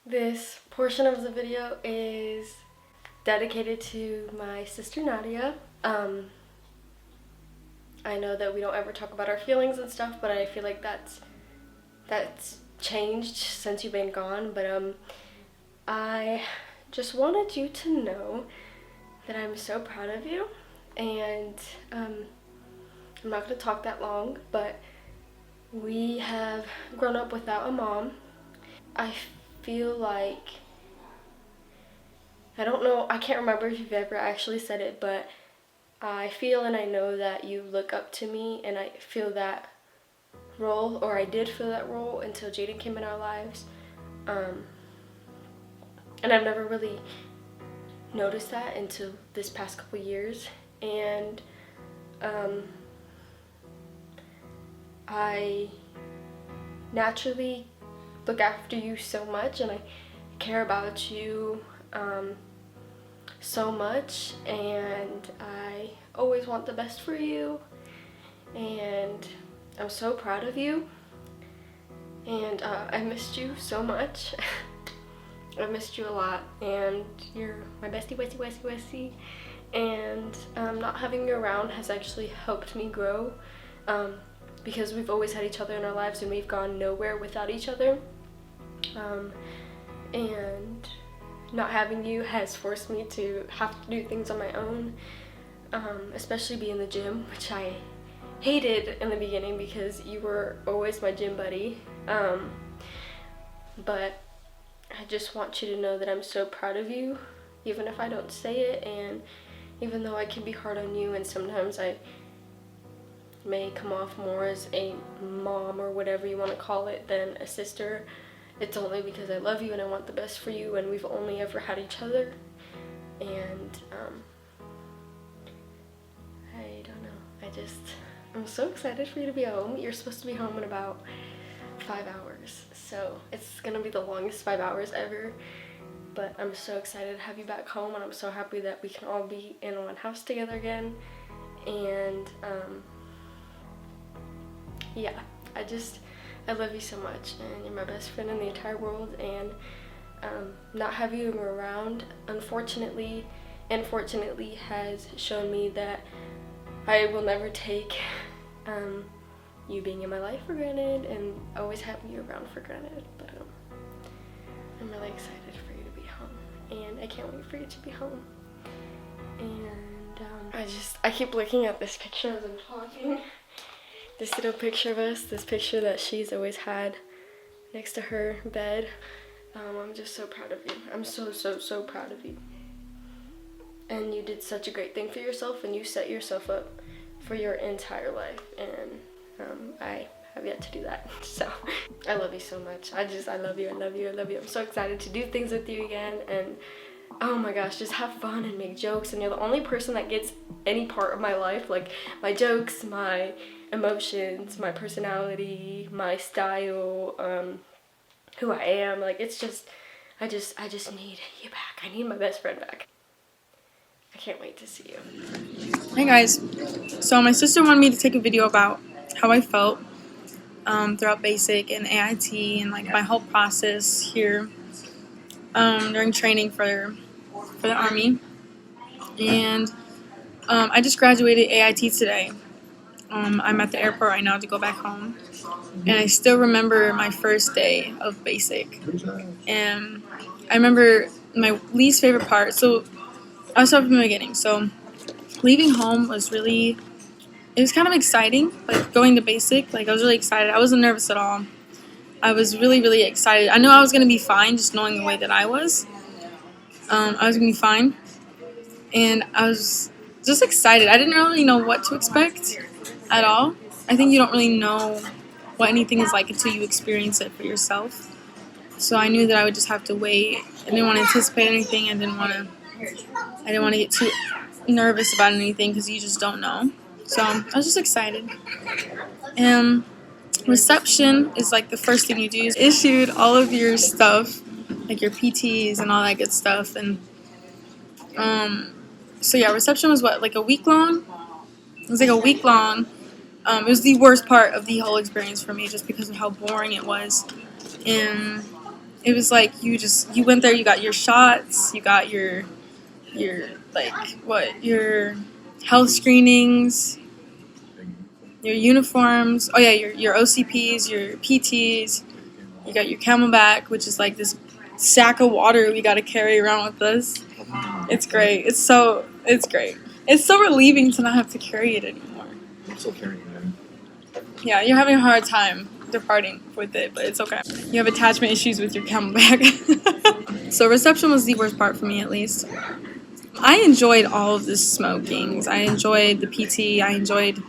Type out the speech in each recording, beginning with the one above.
This portion of the video is dedicated to my sister Nadia. I know that we don't ever talk about our feelings and stuff, but I feel like that's changed since you've been gone. But I just wanted you to know that I'm so proud of you, and I'm not going to talk that long, but we have grown up without a mom. I feel like, I don't know, I can't remember if you've ever actually said it, but I feel and I know that you look up to me, and I feel that role, or I did feel that role until Jaden came in our lives. And I've never really noticed that until this past couple years. And I naturally look after you so much, and I care about you so much, and I always want the best for you, and I'm so proud of you, and I missed you so much. I missed you a lot, and you're my bestie, and not having you around has actually helped me grow, because we've always had each other in our lives, and we've gone nowhere without each other. And not having you has forced me to have to do things on my own, especially be in the gym, which I hated in the beginning because you were always my gym buddy. But I just want you to know that I'm so proud of you, even if I don't say it, and even though I can be hard on you, and sometimes I may come off more as a mom or whatever you want to call it than a sister. It's only because I love you and I want the best for you, and we've only ever had each other. And I don't know, I'm so excited for you to be home. You're supposed to be home in about 5 hours, so it's gonna be the longest 5 hours ever. But I'm so excited to have you back home, and I'm so happy that we can all be in one house together again. And yeah, I love you so much, and you're my best friend in the entire world, and not having you around, unfortunately and fortunately, has shown me that I will never take you being in my life for granted, and always having you around for granted. But I'm really excited for you to be home, and I can't wait for you to be home. And I keep looking at this picture as I'm talking. This little picture of us, this picture that she's always had next to her bed. I'm just so proud of you. I'm so proud of you. And you did such a great thing for yourself, and you set yourself up for your entire life. And I have yet to do that. So I love you so much. I love you. I'm so excited to do things with you again. And oh my gosh, just have fun and make jokes. And you're the only person that gets any part of my life, like my jokes, my emotions, my personality, my style, who I am. Like, it's just, I just need you back. I need my best friend back. I can't wait to see you. Hey guys, so my sister wanted me to take a video about how I felt throughout basic and AIT, and like my whole process here during training for the Army. And I just graduated AIT today. I'm at the airport right now to go back home, and I still remember my first day of basic. And I remember my least favorite part. So I'll start from the beginning. So leaving home was it was kind of exciting, like going to basic. Like, I was really excited. I wasn't nervous at all. I was really excited. I knew I was going to be fine, just knowing the way that I was. I was going to be fine. And I was just excited. I didn't really know what to expect at all. I think you don't really know what anything is like until you experience it for yourself. So I knew that I would just have to wait. I didn't want to anticipate anything. I didn't want to get too nervous about anything, because you just don't know. So I was just excited. Reception is like the first thing you do. Is issued all of your stuff, like your PTs and all that good stuff. And so yeah, reception was like a week long. It was like a week long. It was the worst part of the whole experience for me, just because of how boring it was. And it was like you went there, you got your shots, you got your like your health screenings, your uniforms. Oh yeah, your OCPs, your PTs. You got your Camelback, which is like this sack of water we got to carry around with us. It's great. It's great. It's so relieving to not have to carry it anymore. I'm still carrying it. Yeah, you're having a hard time departing with it, but it's okay. You have attachment issues with your Camelback. So reception was the worst part for me, at least. I enjoyed all of the smokings. I enjoyed the PT. I enjoyed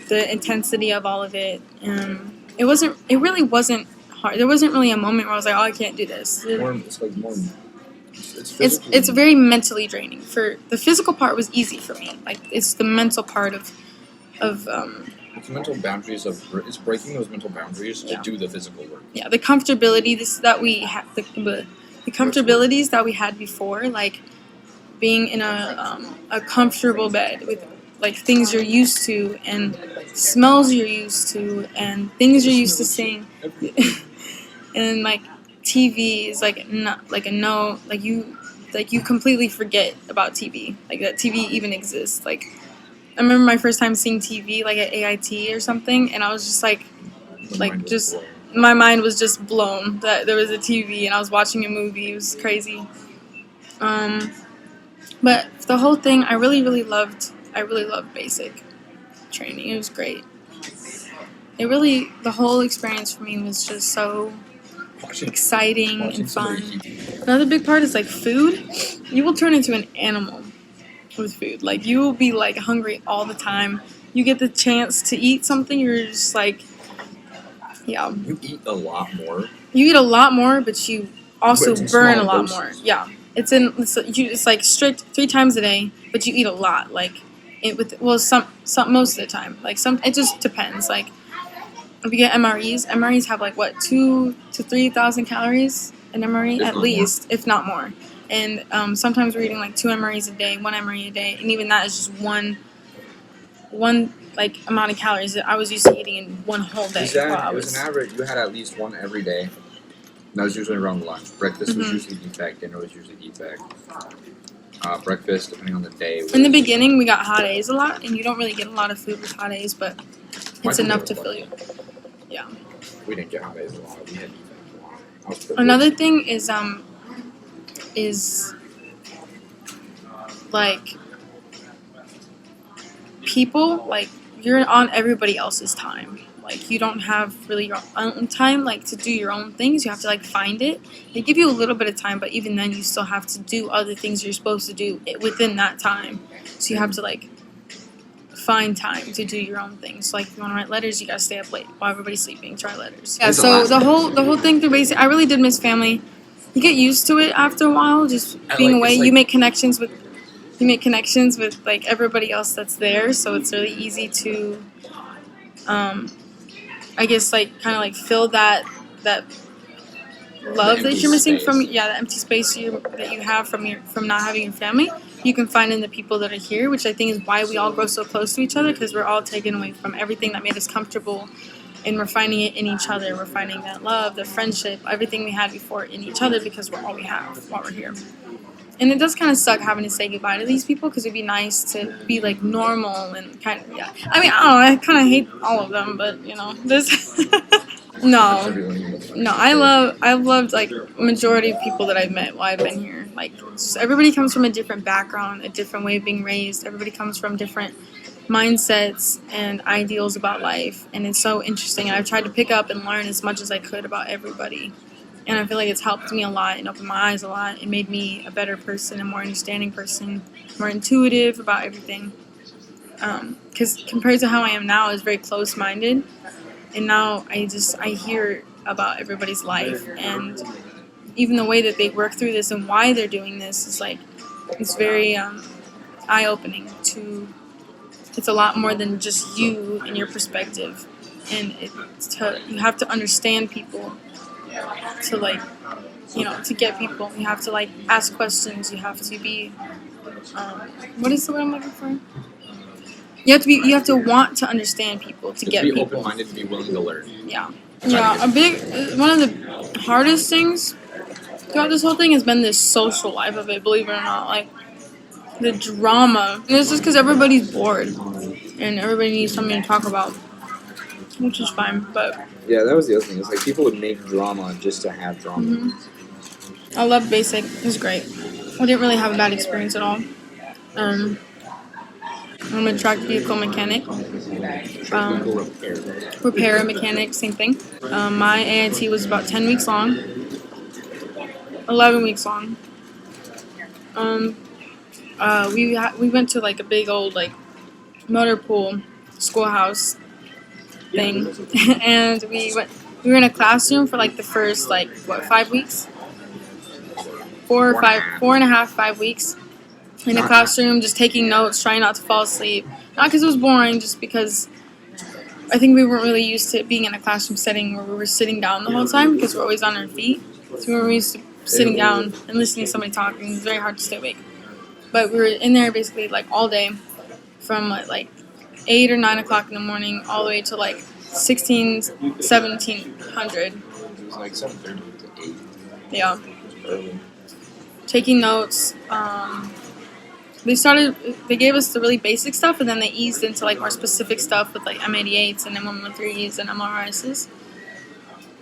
the intensity of all of it. It really wasn't hard. There wasn't really a moment where I was like, oh, I can't do this. It's very mentally draining. For the physical part was easy for me. Like it's the mental part of it's mental boundaries it's breaking those mental boundaries to do the physical work. Yeah, the comfortability that we had, the comfortabilities that we had before, like being in a comfortable bed with like things you're used to and smells you're used to and things you're used to seeing, and like TV is like not like a no, like you completely forget about TV, like that TV even exists. Like I remember my first time seeing TV like at AIT or something, and I was just like just my mind was just blown that there was a TV and I was watching a movie. It was crazy. But the whole thing, I really loved basic training. It was great. The whole experience for me was just so exciting and fun. Another big part is like food. You will turn into an animal with food. Like you will be like hungry all the time. You get the chance to eat something, you're just like, yeah. You eat a lot more. You eat a lot more, but you also burn a lot more. Yeah. It's like strict 3 times a day, but you eat a lot. Like most of the time. Like it just depends. Like if you get MREs have like what 2,000 to 3,000 calories an MRE at least, if not more. And sometimes we're eating like 2 MREs a day, 1 MRE a day, and even that is just one like amount of calories that I was used to eating in one whole day. It was an average. You had at least one every day. That was usually around lunch. Breakfast was usually defect. Dinner was usually defect. Breakfast, depending on the day. In the beginning, we got hot A's a lot, and you don't really get a lot of food with hot A's, but it's enough to fill you. Yeah. We didn't get hot A's a lot. We had defect a lot. Another thing is like people, like you're on everybody else's time. Like you don't have really your own time, like to do your own things. You have to like find it. They give you a little bit of time, but even then, you still have to do other things you're supposed to do within that time. So you have to like find time to do your own things. Like if you want to write letters, you gotta stay up late while everybody's sleeping to write letters. Yeah. So the whole thing through basic, I really did miss family. You get used to it after a while, just being away. You make connections with like everybody else that's there. So it's really easy to I guess like kind of like fill that love that you're missing from the empty space that you have from not having your family. You can find in the people that are here, which I think is why we all grow so close to each other, because we're all taken away from everything that made us comfortable, and we're finding it in each other. We're finding that love, the friendship, everything we had before in each other, because we're all we have while we're here. And it does kind of suck having to say goodbye to these people, because it'd be nice to be like normal and kind of, yeah. I mean, I don't know, I kind of hate all of them, but you know, this. No, I've loved like majority of people that I've met while I've been here. Like everybody comes from a different background, a different way of being raised. Everybody comes from different mindsets and ideals about life, and it's so interesting. And I've tried to pick up and learn as much as I could about everybody. And I feel like it's helped me a lot and opened my eyes a lot. It made me a better person, a more understanding person, more intuitive about everything. Because compared to how I am now, I was very close-minded. And now I hear about everybody's life. And even the way that they work through this and why they're doing this is like, it's very eye-opening to, it's a lot more than just you and your perspective. And you have to understand people. To like, you know, to get people, you have to like ask questions. You have to be, what is the word I'm looking for? You have to want to understand people to get people. Be open-minded and be willing to learn. Yeah. Yeah. One of the hardest things throughout this whole thing has been this social life of it, believe it or not. Like, the drama. And it's just because everybody's bored. And everybody needs something to talk about. Which is fine, but... Yeah, that was the other thing. It's like people would make drama just to have drama. I love basic. It was great. I didn't really have a bad experience at all. I'm a track vehicle mechanic. Repair mechanic, same thing. My AIT was about 10 weeks long. 11 weeks long. We went to like a big old like motor pool schoolhouse thing, and we were in a classroom for like the first like 5 weeks, 5 weeks in a classroom, just taking notes, trying not to fall asleep. Not because it was boring, just because I think we weren't really used to being in a classroom setting where we were sitting down the whole time because we're always on our feet. So we were used to sitting down and listening to somebody talk, and it was very hard to stay awake. But we were in there basically like all day, from like 8 or 9 o'clock in the morning all the way to like 1700. It was like 7:30 to 8. Yeah. Early. Taking notes. They gave us the really basic stuff, and then they eased into like more specific stuff with like M88s and M113s and MRIs.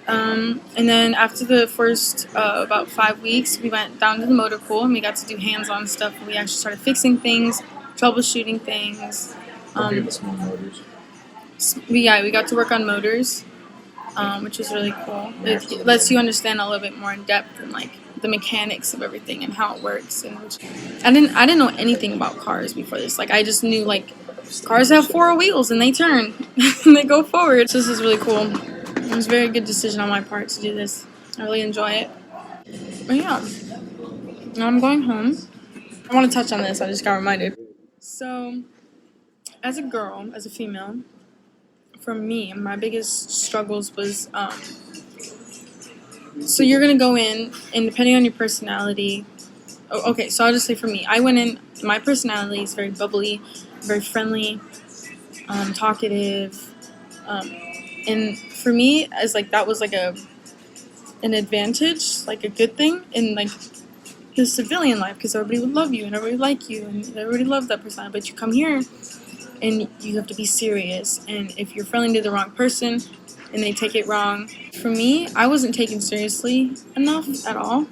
And then after the first about 5 weeks, we went down to the motor pool and we got to do hands-on stuff. We actually started fixing things, troubleshooting things. The small motors. We got to work on motors, which was really cool. It lets you understand a little bit more in depth and like the mechanics of everything and how it works. And I didn't know anything about cars before this. Like I just knew like cars have 4 wheels and they turn and they go forward. So this is really cool. It was a very good decision on my part to do this. I really enjoy it. But yeah, now I'm going home. I want to touch on this. I just got reminded. So, as a girl, as a female, for me, my biggest struggles was, so you're going to go in, and depending on your personality, okay, so I'll just say for me, I went in, my personality is very bubbly, very friendly, talkative, and for me, as like that was like an advantage, like a good thing in like the civilian life, because everybody would love you and everybody would like you and everybody loved that person. But you come here and you have to be serious, and if you're friendly to the wrong person and they take it wrong, for me, I wasn't taken seriously enough at all.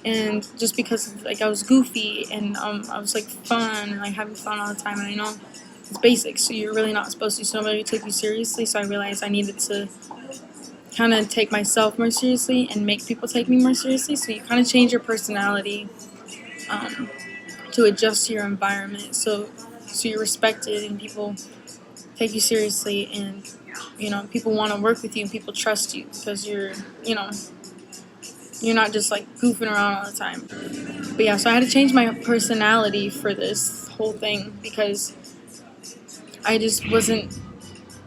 And just because like I was goofy and I was like fun and like having fun all the time, and I know it's basic, so you're really not supposed to, so nobody took you seriously. So I realized I needed to kind of take myself more seriously and make people take me more seriously. So you kind of change your personality to adjust to your environment, so you're respected and people take you seriously, and people want to work with you and people trust you because you're not just like goofing around all the time. But yeah, so I had to change my personality for this whole thing because I just wasn't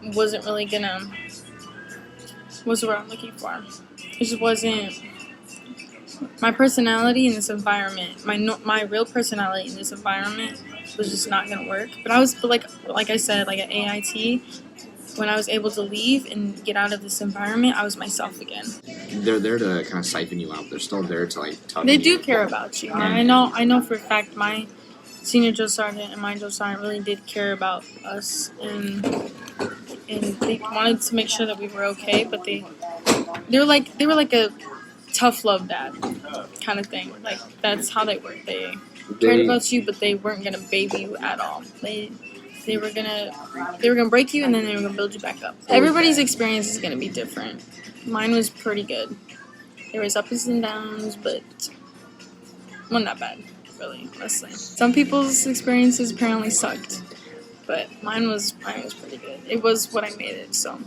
really gonna. What's the word I'm looking for? It just wasn't my personality in this environment. My real personality in this environment was just not gonna work. But like I said, like at AIT, when I was able to leave and get out of this environment, I was myself again. They're there to kind of siphon you out. They're still there to like tell you. They do care about you. I know for a fact my senior drill sergeant and my drill sergeant really did care about us, and they wanted to make sure that we were okay. But they were like a tough love dad kind of thing. Like that's how they were. They cared about you, but they weren't gonna baby you at all. They were gonna break you and then they were gonna build you back up. Everybody's experience is gonna be different. Mine was pretty good. There was ups and downs, but well, not bad, really, honestly. Some people's experiences apparently sucked, but mine was pretty good. It was what I made it, so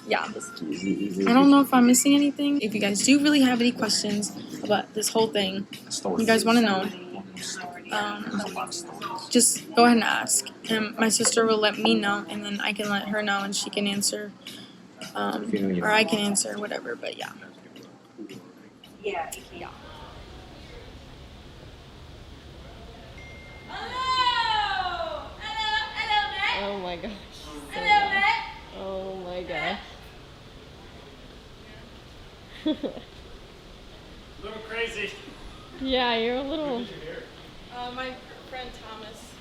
yeah. I don't know if I'm missing anything. If you guys do really have any questions about this whole thing, you guys want to know, just go ahead and ask. And my sister will let me know, and then I can let her know, and she can answer, or I can answer, whatever. But yeah. Yeah. Oh my gosh. Oh my gosh. crazy. Yeah, you're a little. My friend Thomas.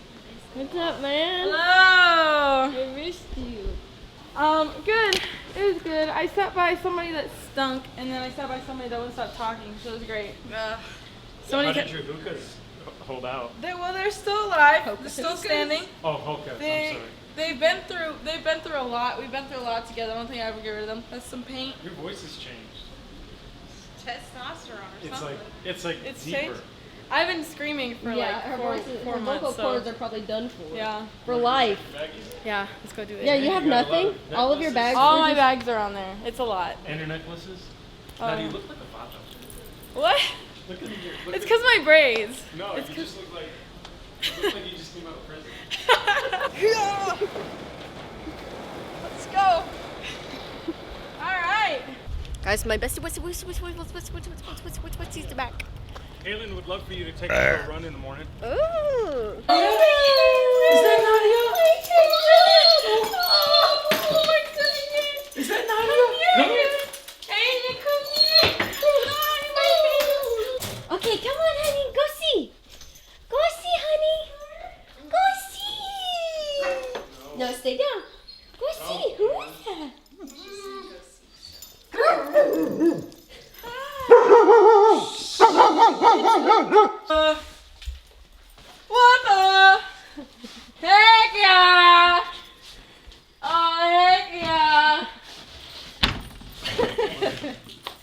What's up, man? Hello. I missed you. Good. It was good. I sat by somebody that stunk, and then I sat by somebody that wouldn't stop talking, so it was great. How did your hookahs hold out? They're still alive. They're still standing. Oh, hookahs. I'm sorry. They've been through a lot. We've been through a lot together. I don't think I ever get rid of them. That's some paint. Your voice has changed. Testosterone or It's something. it's deeper. changed. I've been screaming for Yeah, like her four vocal months. cords are probably done for. Yeah. For life. Yeah. Let's go do it. Yeah, you have You got a lot nothing? of All of your bags? All were my just- bags are on there. It's a lot. And your necklaces? Oh. Now, do you look like a vato? What? Look at your. It's because my braids. No, it's you 'cause- just look like. You look like you just came out of prison. Let's go. All right. Guys, my bestie, what's the back? Kaylin would love for you to take her for a run in the morning. Ooh. Is that Nadia? Oh my goodness. Is that Nadia? Come here. Hey, come here. Okay, come on, honey, go see. Go see, honey. Go see. No, stay down. Go see. Who is that? What the? Heck yeah! Oh, heck yeah!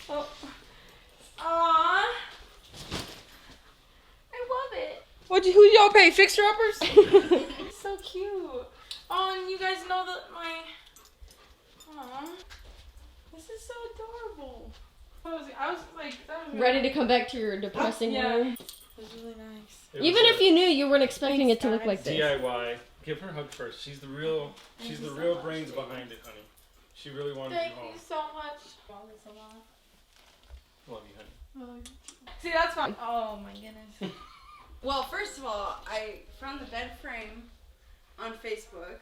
Oh. Aw. I love it. Who y'all pay? Fixer uppers? So cute. Oh, and you guys know that Aw. This is so adorable. I was like, that was Ready to come back to your depressing Yeah. room? It was really nice. Even if you knew you weren't expecting Thanks, it to look guys. like this. DIY. Give her a hug first. She's the real brains behind it, honey. She really wanted Thank you home. you so much. Love this a lot. Love you, honey. See, that's fine. Oh my goodness. Well, first of all, I found the bed frame on Facebook,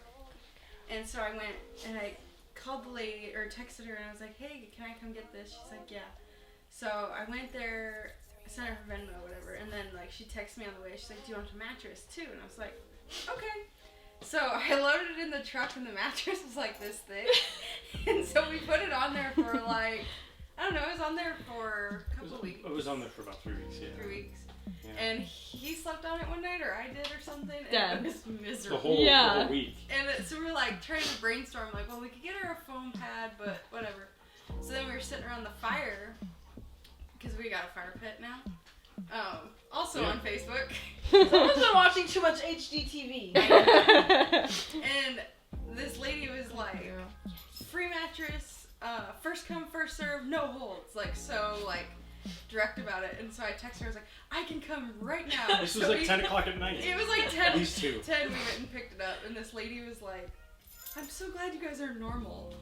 and so I went and I called the lady or texted her and I was like, "Hey, can I come get this?" She's like, "Yeah." So I went there, I sent her her Venmo or whatever, and then like she texted me on the way. She's like, "Do you want a mattress too?" And I was like, "Okay." So I loaded it in the truck, and the mattress was like this thick, and so we put it on there for like, I don't know, it was on there for a couple of weeks. It was on there for about 3 weeks, yeah. 3 weeks. Yeah. And he slept on it one night, or I did, or something, and Dad. it was The miserable. whole week. And so we were like trying to brainstorm, like, well, we could get her a foam pad, but whatever. So then we were sitting around the fire, because we got a fire pit now. Also on Facebook. Someone's been watching too much HGTV. And this lady was like, free mattress, first come, first serve, no holds. Like, so, like, direct about it. And so I texted her, I was like, I can come right now. This So was like we- 10 o'clock at night. It was like 10. At least 2. 10, we went and picked it up. And this lady was like, I'm so glad you guys are normal.